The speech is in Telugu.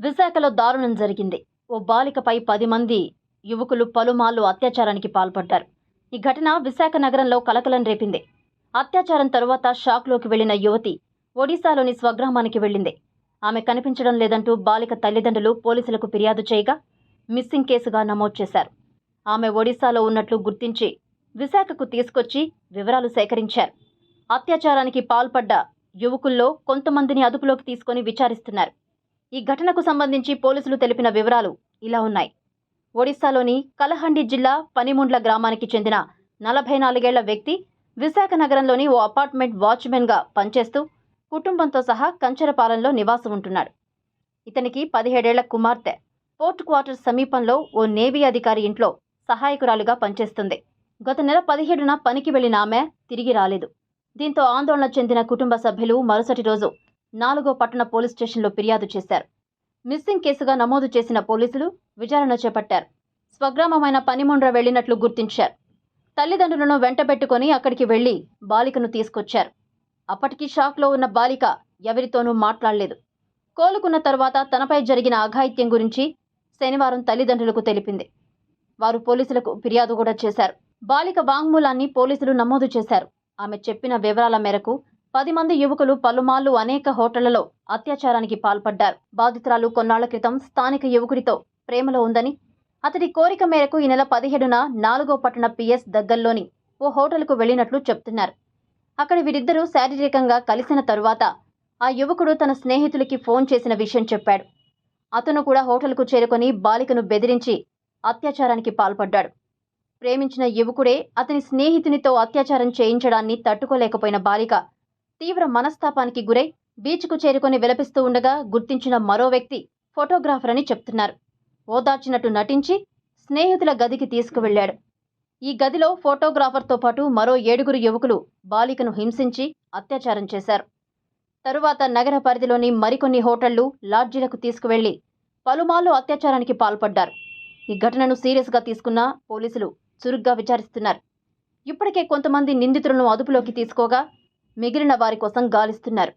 విశాఖలో దారుణం జరిగింది. ఓ బాలికపై 10 మంది యువకులు పలుమార్లు అత్యాచారానికి పాల్పడ్డారు. ఈ ఘటన విశాఖ నగరంలో కలకలం రేపింది. అత్యాచారం తరువాత షాక్లోకి వెళ్లిన యువతి ఒడిశాలోని స్వగ్రామానికి వెళ్లింది. ఆమె కనిపించడం లేదంటూ బాలిక తల్లిదండ్రులు పోలీసులకు ఫిర్యాదు చేయగా మిస్సింగ్ కేసుగా నమోదు చేశారు. ఆమె ఒడిశాలో ఉన్నట్లు గుర్తించి విశాఖకు తీసుకొచ్చి వివరాలు సేకరించారు. అత్యాచారానికి పాల్పడ్డ యువకుల్లో కొంతమందిని అదుపులోకి తీసుకొని విచారిస్తున్నారు. ఈ ఘటనకు సంబంధించి పోలీసులు తెలిపిన వివరాలు ఇలా ఉన్నాయి. ఒడిశాలోని కలహండి జిల్లా పనిముండ్ల గ్రామానికి చెందిన 44 ఏళ్ల వ్యక్తి విశాఖ నగరంలోని ఓ అపార్ట్మెంట్ వాచ్మెన్గా పనిచేస్తూ కుటుంబంతో సహా కంచరపాలెంలో నివాసం ఉంటున్నాడు. ఇతనికి 17 ఏళ్ల కుమార్తె పోర్ట్ క్వార్టర్స్ సమీపంలో ఓ నేవీ అధికారి ఇంట్లో సహాయకురాలుగా పనిచేస్తుంది. గత నెల 17న పనికి వెళ్లిన ఆమె తిరిగి రాలేదు. దీంతో ఆందోళన చెందిన కుటుంబ సభ్యులు మరుసటి రోజు 4వ పట్టణ పోలీస్ స్టేషన్లో ఫిర్యాదు చేశారు. మిస్సింగ్ కేసుగా నమోదు చేసిన పోలీసులు విచారణ చేపట్టారు. స్వగ్రామమైన పనిముండ్ర వెళ్లినట్లు గుర్తించారు. తల్లిదండ్రులను వెంటబెట్టుకుని అక్కడికి వెళ్లి బాలికను తీసుకొచ్చారు. అప్పటికి షాక్లో ఉన్న బాలిక ఎవరితోనూ మాట్లాడలేదు. కోలుకున్న తర్వాత తనపై జరిగిన అఘాయిత్యం గురించి శనివారం తల్లిదండ్రులకు తెలిపింది. వారు పోలీసులకు ఫిర్యాదు కూడా చేశారు. బాలిక వాంగ్మూలాన్ని పోలీసులు నమోదు చేశారు. ఆమె చెప్పిన వివరాల మేరకు 10 మంది యువకులు పలుమార్లు అనేక హోటళ్లలో అత్యాచారానికి పాల్పడ్డారు. బాధితురాలు కొన్నాళ్ల క్రితం స్థానిక యువకుడితో ప్రేమలో ఉందని, అతడి కోరిక మేరకు ఈ నెల 17న 4వ పట్టణ పిఎస్ దగ్గరలోని ఓ హోటల్కు వెళ్లినట్లు చెప్తున్నారు. అక్కడ వీరిద్దరూ శారీరకంగా కలిసిన తరువాత ఆ యువకుడు తన స్నేహితులకి ఫోన్ చేసిన విషయం చెప్పాడు. అతను కూడా హోటల్కు చేరుకొని బాలికను బెదిరించి అత్యాచారానికి పాల్పడ్డాడు. ప్రేమించిన యువకుడే అతని స్నేహితునితో అత్యాచారం చేయించడాన్ని తట్టుకోలేకపోయిన బాలిక తీవ్ర మనస్తాపానికి గురై బీచ్కు చేరుకొని విలపిస్తూ ఉండగా గుర్తించిన మరో వ్యక్తి ఫోటోగ్రాఫర్ అని చెప్తున్నారు. ఓదార్చినట్టు నటించి స్నేహితుల గదికి తీసుకువెళ్లాడు. ఈ గదిలో ఫోటోగ్రాఫర్తో పాటు మరో 7 యువకులు బాలికను హింసించి అత్యాచారం చేశారు. తరువాత నగర పరిధిలోని మరికొన్ని హోటళ్లు, లాడ్జీలకు తీసుకువెళ్లి పలుమార్లు అత్యాచారానికి పాల్పడ్డారు. ఈ ఘటనను సీరియస్గా తీసుకున్న పోలీసులు చురుగ్గా విచారిస్తున్నారు. ఇప్పటికే కొంతమంది నిందితులను అదుపులోకి తీసుకోగా మిగిలిన వారి కోసం గాలిస్తున్నారు.